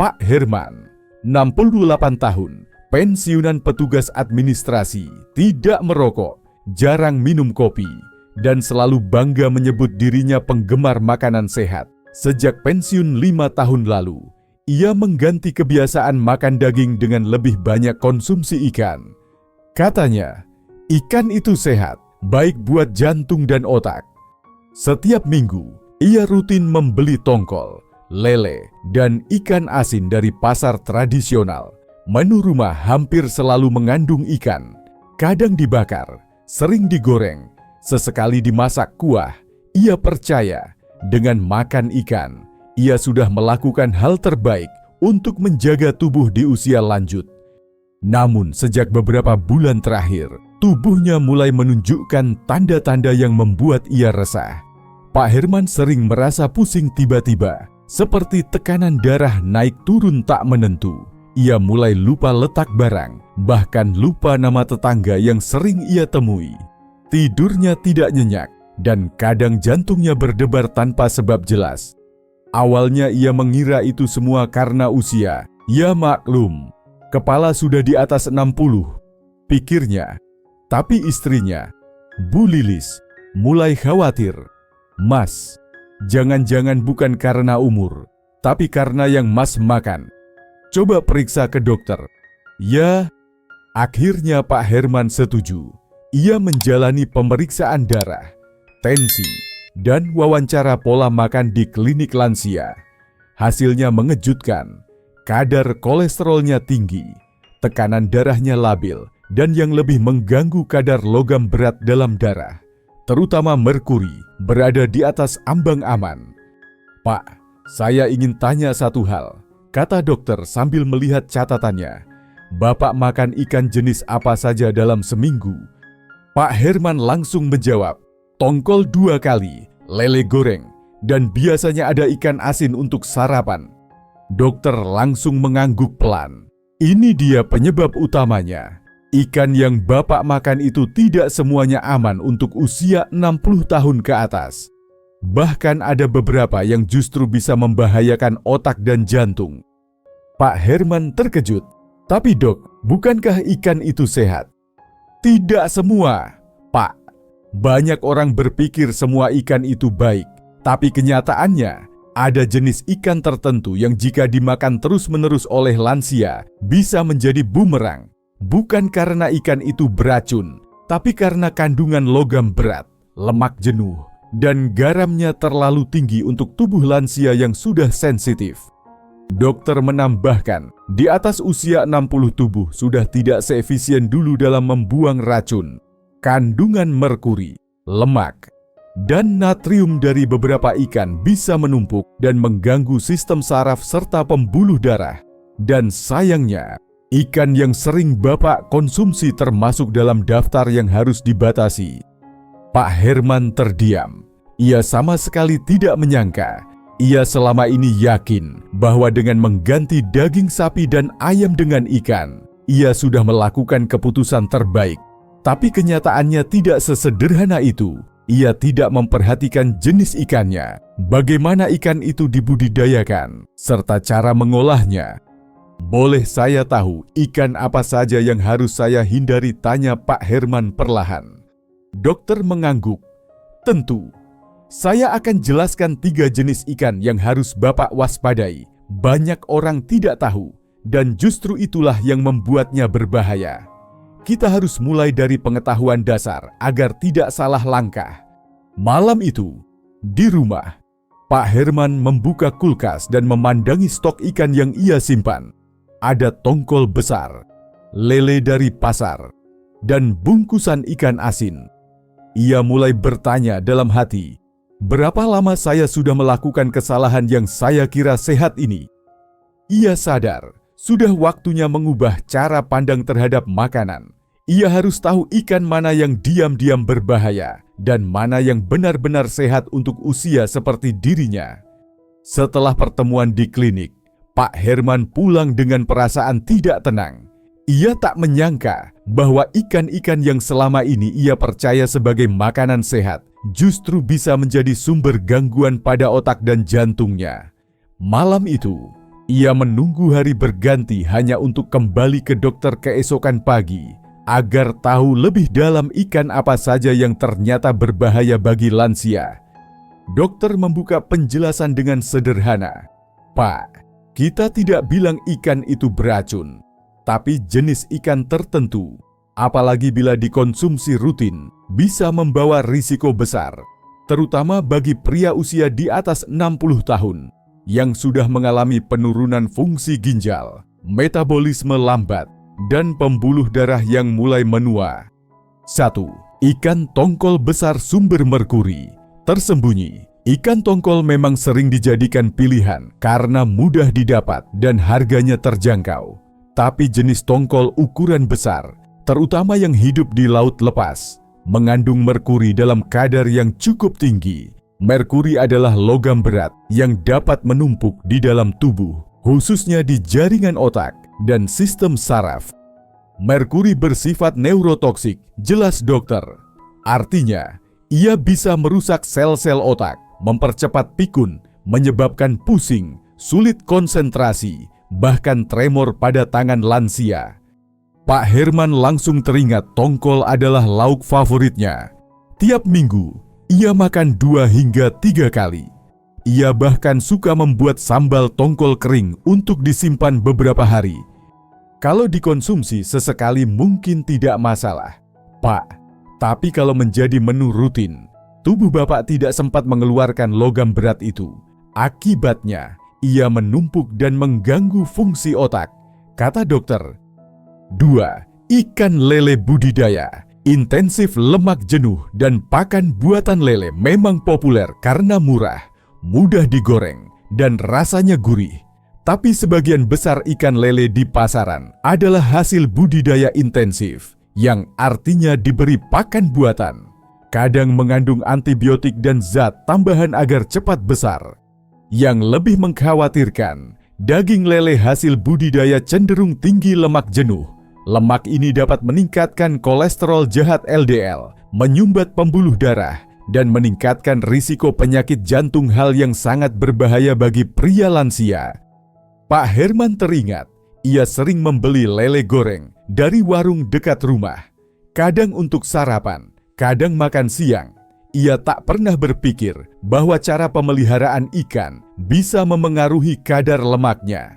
Pak Herman, 68 tahun, pensiunan petugas administrasi, tidak merokok, jarang minum kopi, dan selalu bangga menyebut dirinya penggemar makanan sehat. Sejak pensiun 5 tahun lalu, ia mengganti kebiasaan makan daging dengan lebih banyak konsumsi ikan. Katanya, ikan itu sehat, baik buat jantung dan otak. Setiap minggu, ia rutin membeli tongkol, lele, dan ikan asin dari pasar tradisional. Menu rumah hampir selalu mengandung ikan, kadang dibakar, sering digoreng, sesekali dimasak kuah. Ia percaya, dengan makan ikan, ia sudah melakukan hal terbaik untuk menjaga tubuh di usia lanjut. Namun sejak beberapa bulan terakhir, tubuhnya mulai menunjukkan tanda-tanda yang membuat ia resah. Pak Herman sering merasa pusing tiba-tiba, seperti tekanan darah naik turun tak menentu. Ia mulai lupa letak barang, bahkan lupa nama tetangga yang sering ia temui. Tidurnya tidak nyenyak, dan kadang jantungnya berdebar tanpa sebab jelas. Awalnya ia mengira itu semua karena usia. Ya maklum, kepala sudah di atas 60, pikirnya. Tapi istrinya, Bu Lilis, mulai khawatir. Mas, jangan-jangan bukan karena umur, tapi karena yang Mas makan. Coba periksa ke dokter. Ya, akhirnya Pak Herman setuju. Ia menjalani pemeriksaan darah, tensi, dan wawancara pola makan di klinik lansia. Hasilnya mengejutkan. Kadar kolesterolnya tinggi, tekanan darahnya labil, dan yang lebih mengganggu kadar logam berat dalam darah, terutama merkuri, berada di atas ambang aman. Pak, saya ingin tanya satu hal, kata dokter sambil melihat catatannya. Bapak makan ikan jenis apa saja dalam seminggu? Pak Herman langsung menjawab, tongkol 2 kali, lele goreng, dan biasanya ada ikan asin untuk sarapan. Dokter langsung mengangguk pelan. Ini dia penyebab utamanya. Ikan yang Bapak makan itu tidak semuanya aman untuk usia 60 tahun ke atas. Bahkan ada beberapa yang justru bisa membahayakan otak dan jantung. Pak Herman terkejut. Tapi dok, bukankah ikan itu sehat? Tidak semua, Pak. Banyak orang berpikir semua ikan itu baik. Tapi kenyataannya, ada jenis ikan tertentu yang jika dimakan terus-menerus oleh lansia bisa menjadi bumerang. Bukan karena ikan itu beracun, tapi karena kandungan logam berat, lemak jenuh, dan garamnya terlalu tinggi untuk tubuh lansia yang sudah sensitif. Dokter menambahkan, di atas usia 60 tubuh sudah tidak seefisien dulu dalam membuang racun. Kandungan merkuri, lemak, dan natrium dari beberapa ikan bisa menumpuk dan mengganggu sistem saraf serta pembuluh darah. Dan sayangnya, ikan yang sering Bapak konsumsi termasuk dalam daftar yang harus dibatasi. Pak Herman terdiam. Ia sama sekali tidak menyangka. Ia selama ini yakin bahwa dengan mengganti daging sapi dan ayam dengan ikan, ia sudah melakukan keputusan terbaik. Tapi kenyataannya tidak sesederhana itu. Ia tidak memperhatikan jenis ikannya, bagaimana ikan itu dibudidayakan, serta cara mengolahnya. Boleh saya tahu ikan apa saja yang harus saya hindari, tanya Pak Herman perlahan. Dokter mengangguk. Tentu, saya akan jelaskan 3 jenis ikan yang harus Bapak waspadai. Banyak orang tidak tahu, dan justru itulah yang membuatnya berbahaya. Kita harus mulai dari pengetahuan dasar agar tidak salah langkah. Malam itu, di rumah, Pak Herman membuka kulkas dan memandangi stok ikan yang ia simpan. Ada tongkol besar, lele dari pasar, dan bungkusan ikan asin. Ia mulai bertanya dalam hati, berapa lama saya sudah melakukan kesalahan yang saya kira sehat ini? Ia sadar, sudah waktunya mengubah cara pandang terhadap makanan. Ia harus tahu ikan mana yang diam-diam berbahaya dan mana yang benar-benar sehat untuk usia seperti dirinya. Setelah pertemuan di klinik, Pak Herman pulang dengan perasaan tidak tenang. Ia tak menyangka bahwa ikan-ikan yang selama ini ia percaya sebagai makanan sehat justru bisa menjadi sumber gangguan pada otak dan jantungnya. Malam itu, Ia menunggu hari berganti hanya untuk kembali ke dokter keesokan pagi agar tahu lebih dalam ikan apa saja yang ternyata berbahaya bagi lansia. Dokter membuka penjelasan dengan sederhana. "Pak, kita tidak bilang ikan itu beracun, tapi jenis ikan tertentu, apalagi bila dikonsumsi rutin, bisa membawa risiko besar, terutama bagi pria usia di atas 60 tahun yang sudah mengalami penurunan fungsi ginjal, metabolisme lambat, dan pembuluh darah yang mulai menua." 1. Ikan tongkol besar sumber merkuri. Tersembunyi, ikan tongkol memang sering dijadikan pilihan karena mudah didapat dan harganya terjangkau. Tapi jenis tongkol ukuran besar, terutama yang hidup di laut lepas, mengandung merkuri dalam kadar yang cukup tinggi. Merkuri adalah logam berat yang dapat menumpuk di dalam tubuh, khususnya di jaringan otak dan sistem saraf. Merkuri bersifat neurotoksik, jelas dokter. Artinya, ia bisa merusak sel-sel otak, mempercepat pikun, menyebabkan pusing, sulit konsentrasi, bahkan tremor pada tangan lansia. Pak Herman langsung teringat tongkol adalah lauk favoritnya. Tiap minggu, ia makan 2 hingga 3 kali. Ia bahkan suka membuat sambal tongkol kering untuk disimpan beberapa hari. Kalau dikonsumsi sesekali mungkin tidak masalah, Pak. Tapi kalau menjadi menu rutin, tubuh Bapak tidak sempat mengeluarkan logam berat itu. Akibatnya, ia menumpuk dan mengganggu fungsi otak, kata dokter. 2. Ikan lele budidaya. Intensif lemak jenuh dan pakan buatan lele memang populer karena murah, mudah digoreng, dan rasanya gurih. Tapi sebagian besar ikan lele di pasaran adalah hasil budidaya intensif, yang artinya diberi pakan buatan. Kadang mengandung antibiotik dan zat tambahan agar cepat besar. Yang lebih mengkhawatirkan, daging lele hasil budidaya cenderung tinggi lemak jenuh. Lemak ini dapat meningkatkan kolesterol jahat LDL, menyumbat pembuluh darah, dan meningkatkan risiko penyakit jantung, hal yang sangat berbahaya bagi pria lansia. Pak Herman teringat, ia sering membeli lele goreng dari warung dekat rumah. Kadang untuk sarapan, kadang makan siang. Ia tak pernah berpikir bahwa cara pemeliharaan ikan bisa memengaruhi kadar lemaknya.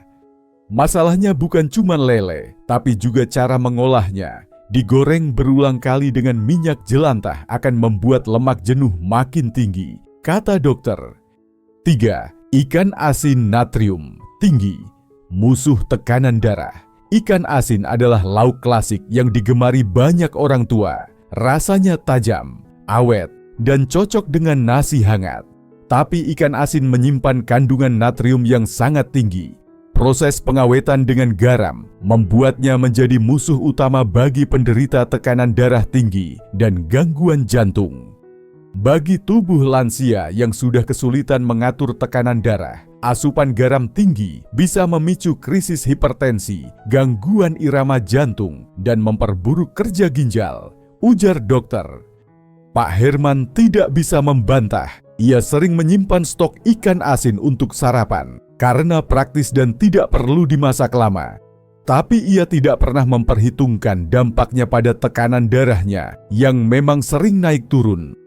Masalahnya bukan cuma lele, tapi juga cara mengolahnya. Digoreng berulang kali dengan minyak jelantah akan membuat lemak jenuh makin tinggi, kata dokter. 3. Ikan asin natrium tinggi. Musuh tekanan darah. Ikan asin adalah lauk klasik yang digemari banyak orang tua. Rasanya tajam, awet, dan cocok dengan nasi hangat. Tapi ikan asin menyimpan kandungan natrium yang sangat tinggi. Proses pengawetan dengan garam membuatnya menjadi musuh utama bagi penderita tekanan darah tinggi dan gangguan jantung. Bagi tubuh lansia yang sudah kesulitan mengatur tekanan darah, asupan garam tinggi bisa memicu krisis hipertensi, gangguan irama jantung, dan memperburuk kerja ginjal, ujar dokter. Pak Herman tidak bisa membantah. Ia sering menyimpan stok ikan asin untuk sarapan karena praktis dan tidak perlu dimasak lama. Tapi ia tidak pernah memperhitungkan dampaknya pada tekanan darahnya yang memang sering naik turun.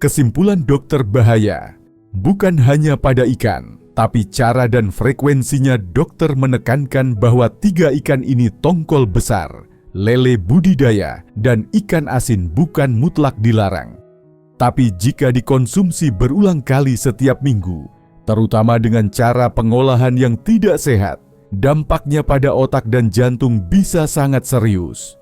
Kesimpulan dokter bahaya bukan hanya pada ikan, tapi cara dan frekuensinya. Dokter menekankan bahwa 3 ikan ini, tongkol besar, lele budidaya, dan ikan asin, bukan mutlak dilarang. Tapi jika dikonsumsi berulang kali setiap minggu, terutama dengan cara pengolahan yang tidak sehat, dampaknya pada otak dan jantung bisa sangat serius.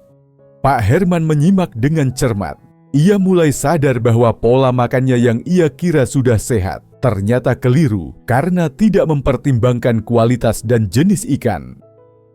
Pak Herman menyimak dengan cermat. Ia mulai sadar bahwa pola makannya yang ia kira sudah sehat ternyata keliru karena tidak mempertimbangkan kualitas dan jenis ikan.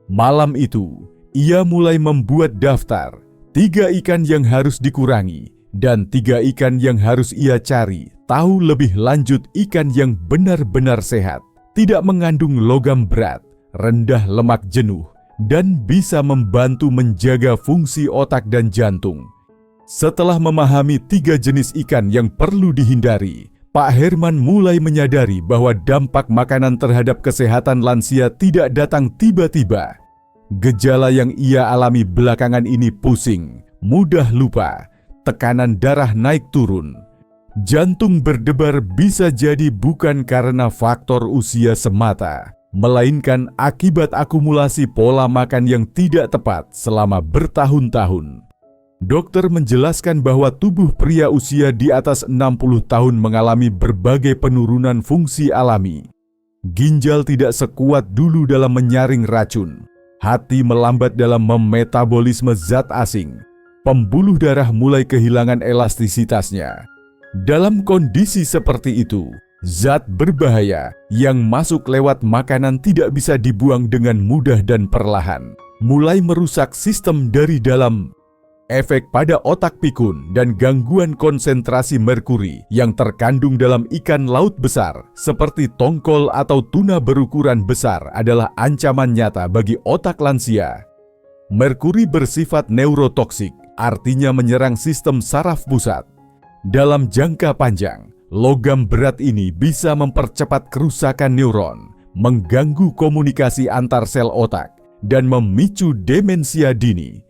Malam itu, ia mulai membuat daftar 3 ikan yang harus dikurangi dan 3 ikan yang harus ia cari. Tahu lebih lanjut ikan yang benar-benar sehat, tidak mengandung logam berat, rendah lemak jenuh, dan bisa membantu menjaga fungsi otak dan jantung. Setelah memahami 3 jenis ikan yang perlu dihindari, Pak Herman mulai menyadari bahwa dampak makanan terhadap kesehatan lansia tidak datang tiba-tiba. Gejala yang ia alami belakangan ini pusing, mudah lupa, tekanan darah naik turun. Jantung berdebar bisa jadi bukan karena faktor usia semata, melainkan akibat akumulasi pola makan yang tidak tepat selama bertahun-tahun. Dokter menjelaskan bahwa tubuh pria usia di atas 60 tahun mengalami berbagai penurunan fungsi alami. Ginjal tidak sekuat dulu dalam menyaring racun. Hati melambat dalam memetabolisme zat asing. Pembuluh darah mulai kehilangan elastisitasnya. Dalam kondisi seperti itu, zat berbahaya yang masuk lewat makanan tidak bisa dibuang dengan mudah dan perlahan. Mulai merusak sistem dari dalam. Efek pada otak pikun dan gangguan konsentrasi merkuri yang terkandung dalam ikan laut besar seperti tongkol atau tuna berukuran besar adalah ancaman nyata bagi otak lansia. Merkuri bersifat neurotoksik, artinya menyerang sistem saraf pusat. Dalam jangka panjang, logam berat ini bisa mempercepat kerusakan neuron, mengganggu komunikasi antar sel otak, dan memicu demensia dini.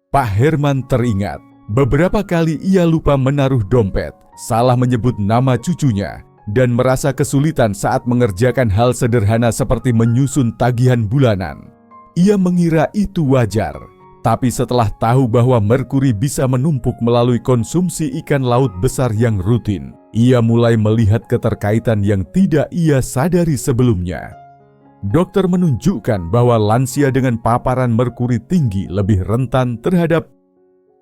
Pak Herman teringat, beberapa kali ia lupa menaruh dompet, salah menyebut nama cucunya, dan merasa kesulitan saat mengerjakan hal sederhana seperti menyusun tagihan bulanan. Ia mengira itu wajar, tapi setelah tahu bahwa merkuri bisa menumpuk melalui konsumsi ikan laut besar yang rutin, ia mulai melihat keterkaitan yang tidak ia sadari sebelumnya. Dokter menunjukkan bahwa lansia dengan paparan merkuri tinggi lebih rentan terhadap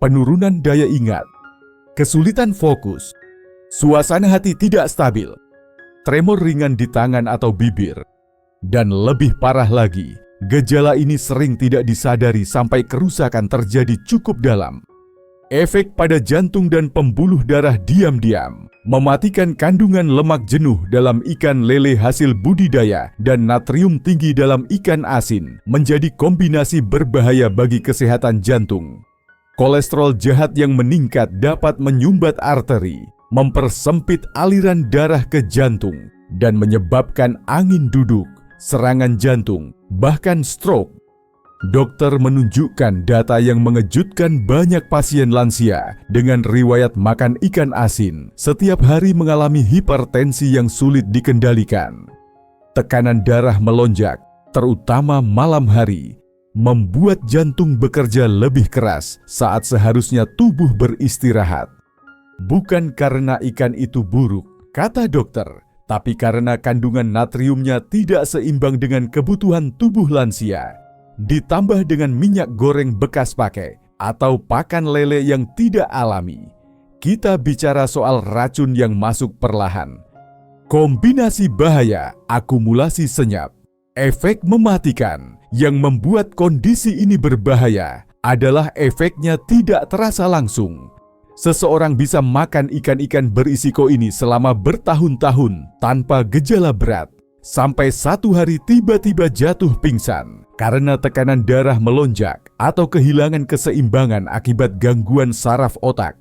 penurunan daya ingat, kesulitan fokus, suasana hati tidak stabil, tremor ringan di tangan atau bibir, dan lebih parah lagi, gejala ini sering tidak disadari sampai kerusakan terjadi cukup dalam. Efek pada jantung dan pembuluh darah diam-diam, mematikan kandungan lemak jenuh dalam ikan lele hasil budidaya dan natrium tinggi dalam ikan asin menjadi kombinasi berbahaya bagi kesehatan jantung. Kolesterol jahat yang meningkat dapat menyumbat arteri, mempersempit aliran darah ke jantung, dan menyebabkan angin duduk, serangan jantung, bahkan stroke. Dokter menunjukkan data yang mengejutkan banyak pasien lansia dengan riwayat makan ikan asin setiap hari mengalami hipertensi yang sulit dikendalikan. Tekanan darah melonjak, terutama malam hari, membuat jantung bekerja lebih keras saat seharusnya tubuh beristirahat. Bukan karena ikan itu buruk, kata dokter, tapi karena kandungan natriumnya tidak seimbang dengan kebutuhan tubuh lansia. Ditambah dengan minyak goreng bekas pakai atau pakan lele yang tidak alami. Kita bicara soal racun yang masuk perlahan. Kombinasi bahaya, akumulasi senyap, efek mematikan yang membuat kondisi ini berbahaya adalah efeknya tidak terasa langsung. Seseorang bisa makan ikan-ikan berisiko ini selama bertahun-tahun tanpa gejala berat, sampai satu hari tiba-tiba jatuh pingsan karena tekanan darah melonjak atau kehilangan keseimbangan akibat gangguan saraf otak.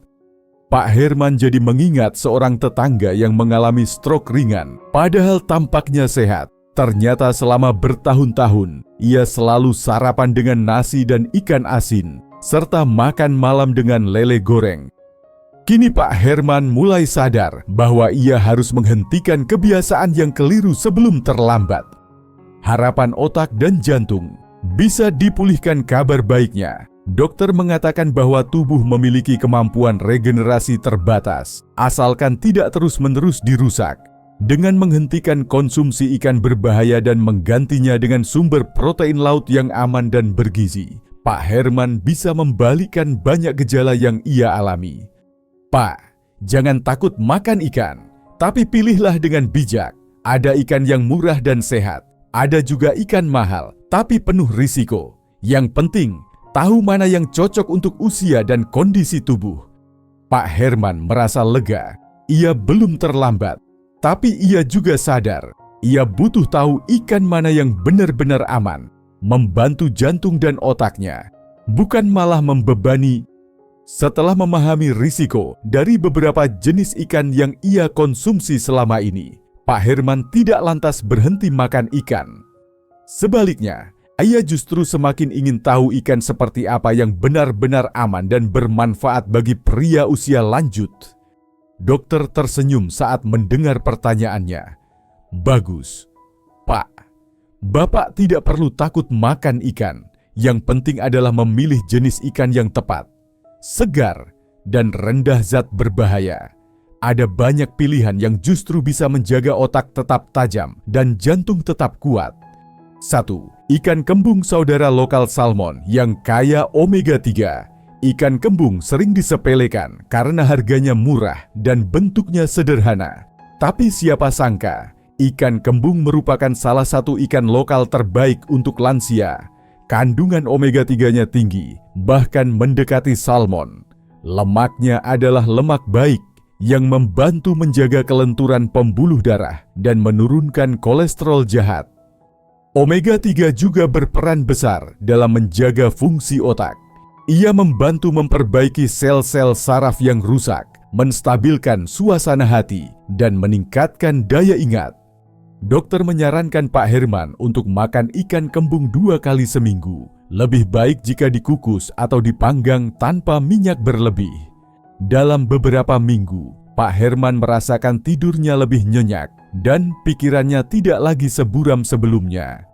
Pak Herman jadi mengingat seorang tetangga yang mengalami stroke ringan, padahal tampaknya sehat. Ternyata selama bertahun-tahun, ia selalu sarapan dengan nasi dan ikan asin, serta makan malam dengan lele goreng. Kini Pak Herman mulai sadar bahwa ia harus menghentikan kebiasaan yang keliru sebelum terlambat. Harapan otak dan jantung bisa dipulihkan. Kabar baiknya, dokter mengatakan bahwa tubuh memiliki kemampuan regenerasi terbatas, asalkan tidak terus-menerus dirusak. Dengan menghentikan konsumsi ikan berbahaya dan menggantinya dengan sumber protein laut yang aman dan bergizi, Pak Herman bisa membalikkan banyak gejala yang ia alami. Pak, jangan takut makan ikan, tapi pilihlah dengan bijak. Ada ikan yang murah dan sehat, ada juga ikan mahal, tapi penuh risiko. Yang penting, tahu mana yang cocok untuk usia dan kondisi tubuh. Pak Herman merasa lega, ia belum terlambat, tapi ia juga sadar, ia butuh tahu ikan mana yang benar-benar aman, membantu jantung dan otaknya, bukan malah membebani. Setelah memahami risiko dari beberapa jenis ikan yang ia konsumsi selama ini, Pak Herman tidak lantas berhenti makan ikan. Sebaliknya, ia justru semakin ingin tahu ikan seperti apa yang benar-benar aman dan bermanfaat bagi pria usia lanjut. Dokter tersenyum saat mendengar pertanyaannya. Bagus, Pak. Bapak tidak perlu takut makan ikan. Yang penting adalah memilih jenis ikan yang tepat. Segar, dan rendah zat berbahaya. Ada banyak pilihan yang justru bisa menjaga otak tetap tajam dan jantung tetap kuat. 1. Ikan kembung saudara lokal salmon yang kaya omega 3. Ikan kembung sering disepelekan karena harganya murah dan bentuknya sederhana. Tapi siapa sangka, ikan kembung merupakan salah satu ikan lokal terbaik untuk lansia. Kandungan omega 3-nya tinggi, bahkan mendekati salmon. Lemaknya adalah lemak baik yang membantu menjaga kelenturan pembuluh darah dan menurunkan kolesterol jahat. Omega 3 juga berperan besar dalam menjaga fungsi otak. Ia membantu memperbaiki sel-sel saraf yang rusak, menstabilkan suasana hati, dan meningkatkan daya ingat. Dokter menyarankan Pak Herman untuk makan ikan kembung 2 kali seminggu. Lebih baik jika dikukus atau dipanggang tanpa minyak berlebih. Dalam beberapa minggu, Pak Herman merasakan tidurnya lebih nyenyak dan pikirannya tidak lagi seburam sebelumnya.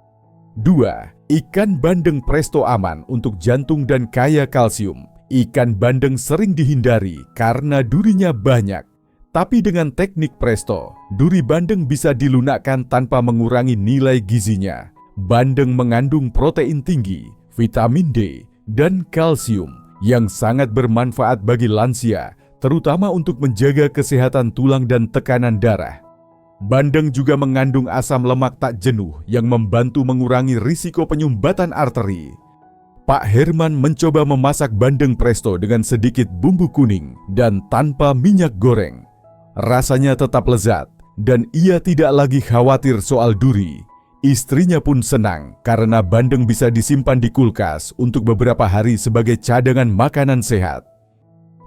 2. Ikan bandeng presto aman untuk jantung dan kaya kalsium. Ikan bandeng sering dihindari karena durinya banyak. Tapi dengan teknik presto, duri bandeng bisa dilunakkan tanpa mengurangi nilai gizinya. Bandeng mengandung protein tinggi, vitamin D, dan kalsium yang sangat bermanfaat bagi lansia, terutama untuk menjaga kesehatan tulang dan tekanan darah. Bandeng juga mengandung asam lemak tak jenuh yang membantu mengurangi risiko penyumbatan arteri. Pak Herman mencoba memasak bandeng presto dengan sedikit bumbu kuning dan tanpa minyak goreng. Rasanya tetap lezat dan ia tidak lagi khawatir soal duri. Istrinya pun senang karena bandeng bisa disimpan di kulkas untuk beberapa hari sebagai cadangan makanan sehat.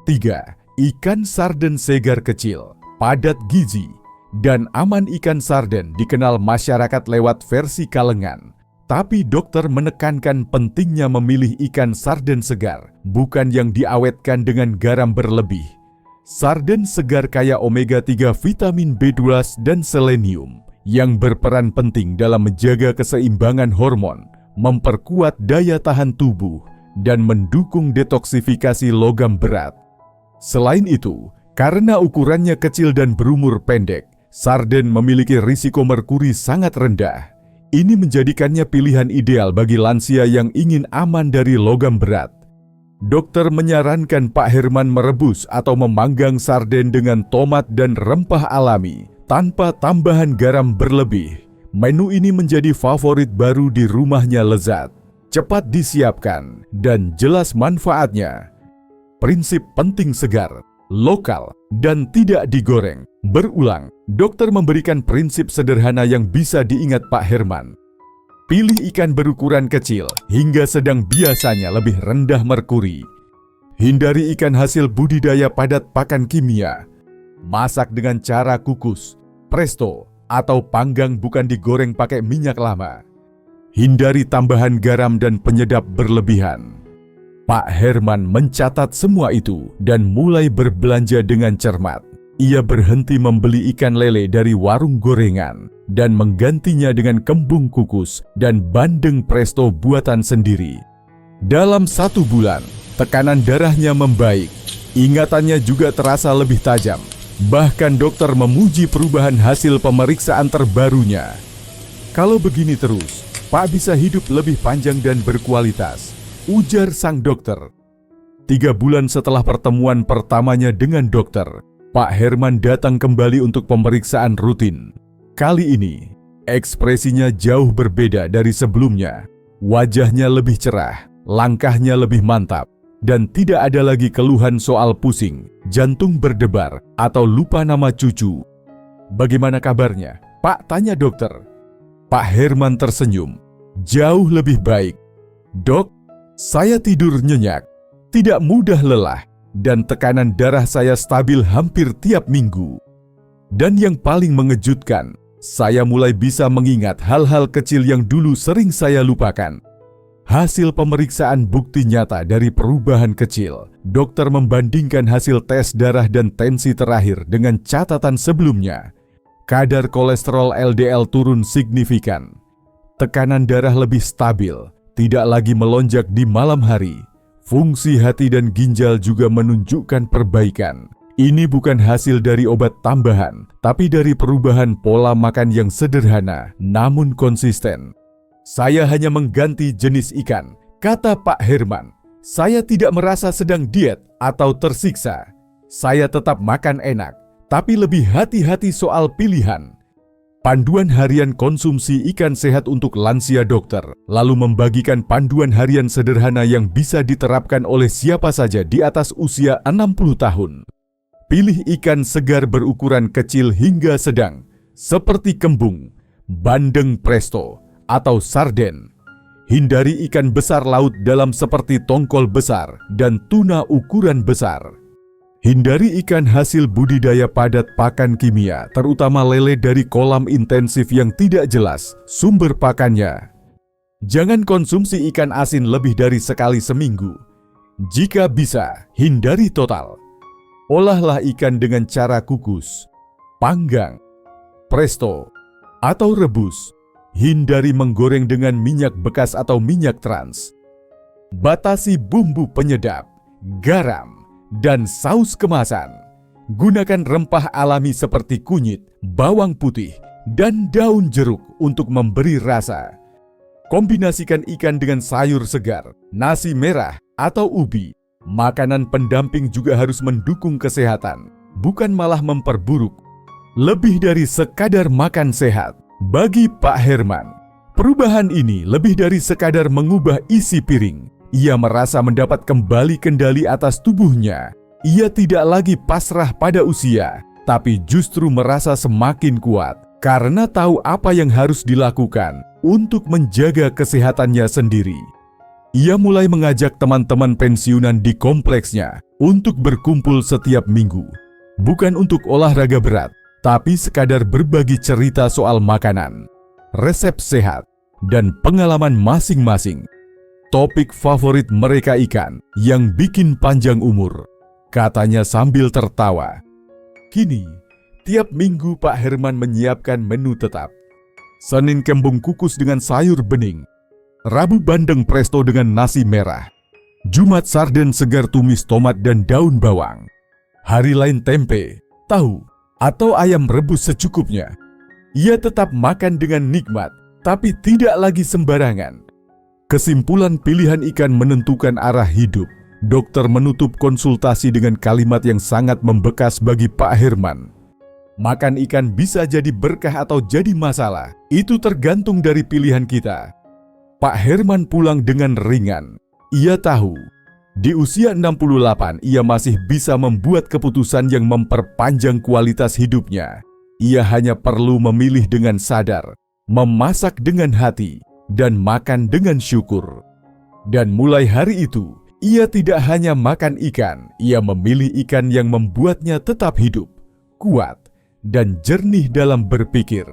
3. Ikan sarden segar kecil, padat gizi, dan aman. Ikan sarden dikenal masyarakat lewat versi kalengan. Tapi dokter menekankan pentingnya memilih ikan sarden segar, bukan yang diawetkan dengan garam berlebih. Sarden segar kaya omega 3, vitamin B12 dan selenium yang berperan penting dalam menjaga keseimbangan hormon, memperkuat daya tahan tubuh, dan mendukung detoksifikasi logam berat. Selain itu, karena ukurannya kecil dan berumur pendek, sarden memiliki risiko merkuri sangat rendah. Ini menjadikannya pilihan ideal bagi lansia yang ingin aman dari logam berat. Dokter menyarankan Pak Herman merebus atau memanggang sarden dengan tomat dan rempah alami tanpa tambahan garam berlebih. Menu ini menjadi favorit baru di rumahnya. Lezat, cepat disiapkan, dan jelas manfaatnya. Prinsip penting: segar, lokal, dan tidak digoreng. Berulang, dokter memberikan prinsip sederhana yang bisa diingat Pak Herman. Pilih ikan berukuran kecil hingga sedang, biasanya lebih rendah merkuri. Hindari ikan hasil budidaya padat pakan kimia. Masak dengan cara kukus, presto, atau panggang, bukan digoreng pakai minyak lama. Hindari tambahan garam dan penyedap berlebihan. Pak Herman mencatat semua itu dan mulai berbelanja dengan cermat. Ia berhenti membeli ikan lele dari warung gorengan dan menggantinya dengan kembung kukus dan bandeng presto buatan sendiri. Dalam 1 bulan, tekanan darahnya membaik. Ingatannya juga terasa lebih tajam. Bahkan dokter memuji perubahan hasil pemeriksaan terbarunya. Kalau begini terus, Pak bisa hidup lebih panjang dan berkualitas, ujar sang dokter. 3 bulan setelah pertemuan pertamanya dengan dokter, Pak Herman datang kembali untuk pemeriksaan rutin. Kali ini, ekspresinya jauh berbeda dari sebelumnya. Wajahnya lebih cerah, langkahnya lebih mantap, dan tidak ada lagi keluhan soal pusing, jantung berdebar, atau lupa nama cucu. "Bagaimana kabarnya, Pak?" tanya dokter. Pak Herman tersenyum. "Jauh lebih baik, Dok. Saya tidur nyenyak, tidak mudah lelah, dan tekanan darah saya stabil hampir tiap minggu. Dan yang paling mengejutkan, saya mulai bisa mengingat hal-hal kecil yang dulu sering saya lupakan. Hasil pemeriksaan bukti nyata dari perubahan kecil. Dokter membandingkan hasil tes darah dan tensi terakhir dengan catatan sebelumnya. Kadar kolesterol LDL turun signifikan. Tekanan darah lebih stabil, tidak lagi melonjak di malam hari. Fungsi hati dan ginjal juga menunjukkan perbaikan. Ini bukan hasil dari obat tambahan, tapi dari perubahan pola makan yang sederhana, namun konsisten. Saya hanya mengganti jenis ikan, kata Pak Herman. Saya tidak merasa sedang diet atau tersiksa. Saya tetap makan enak, tapi lebih hati-hati soal pilihan. Panduan harian konsumsi ikan sehat untuk lansia dokter, lalu membagikan panduan harian sederhana yang bisa diterapkan oleh siapa saja di atas usia 60 tahun. Pilih ikan segar berukuran kecil hingga sedang, seperti kembung, bandeng presto, atau sarden. Hindari ikan besar laut dalam seperti tongkol besar dan tuna ukuran besar. Hindari ikan hasil budidaya padat pakan kimia, terutama lele dari kolam intensif yang tidak jelas sumber pakannya. Jangan konsumsi ikan asin lebih dari sekali seminggu. Jika bisa, hindari total. Olahlah ikan dengan cara kukus, panggang, presto, atau rebus. Hindari menggoreng dengan minyak bekas atau minyak trans. Batasi bumbu penyedap, garam, dan saus kemasan. Gunakan rempah alami seperti kunyit, bawang putih, dan daun jeruk untuk memberi rasa. Kombinasikan ikan dengan sayur segar, nasi merah, atau ubi. Makanan pendamping juga harus mendukung kesehatan, bukan malah memperburuk. Lebih dari sekadar makan sehat, bagi Pak Herman, perubahan ini lebih dari sekadar mengubah isi piring. Ia merasa mendapat kembali kendali atas tubuhnya. Ia tidak lagi pasrah pada usia, tapi justru merasa semakin kuat karena tahu apa yang harus dilakukan untuk menjaga kesehatannya sendiri. Ia mulai mengajak teman-teman pensiunan di kompleksnya untuk berkumpul setiap minggu. Bukan untuk olahraga berat, tapi sekadar berbagi cerita soal makanan, resep sehat, dan pengalaman masing-masing. Topik favorit mereka ikan yang bikin panjang umur, katanya sambil tertawa. Kini, tiap minggu Pak Herman menyiapkan menu tetap. Senin kembung kukus dengan sayur bening. Rabu bandeng presto dengan nasi merah. Jumat sarden segar tumis tomat dan daun bawang. Hari lain tempe, tahu, atau ayam rebus secukupnya. Ia tetap makan dengan nikmat, tapi tidak lagi sembarangan. Kesimpulan pilihan ikan menentukan arah hidup. Dokter menutup konsultasi dengan kalimat yang sangat membekas bagi Pak Herman. Makan ikan bisa jadi berkah atau jadi masalah. Itu tergantung dari pilihan kita. Pak Herman pulang dengan ringan. Ia tahu, di usia 68 ia masih bisa membuat keputusan yang memperpanjang kualitas hidupnya. Ia hanya perlu memilih dengan sadar, memasak dengan hati, dan makan dengan syukur. Dan mulai hari itu, ia tidak hanya makan ikan, ia memilih ikan yang membuatnya tetap hidup, kuat, dan jernih dalam berpikir.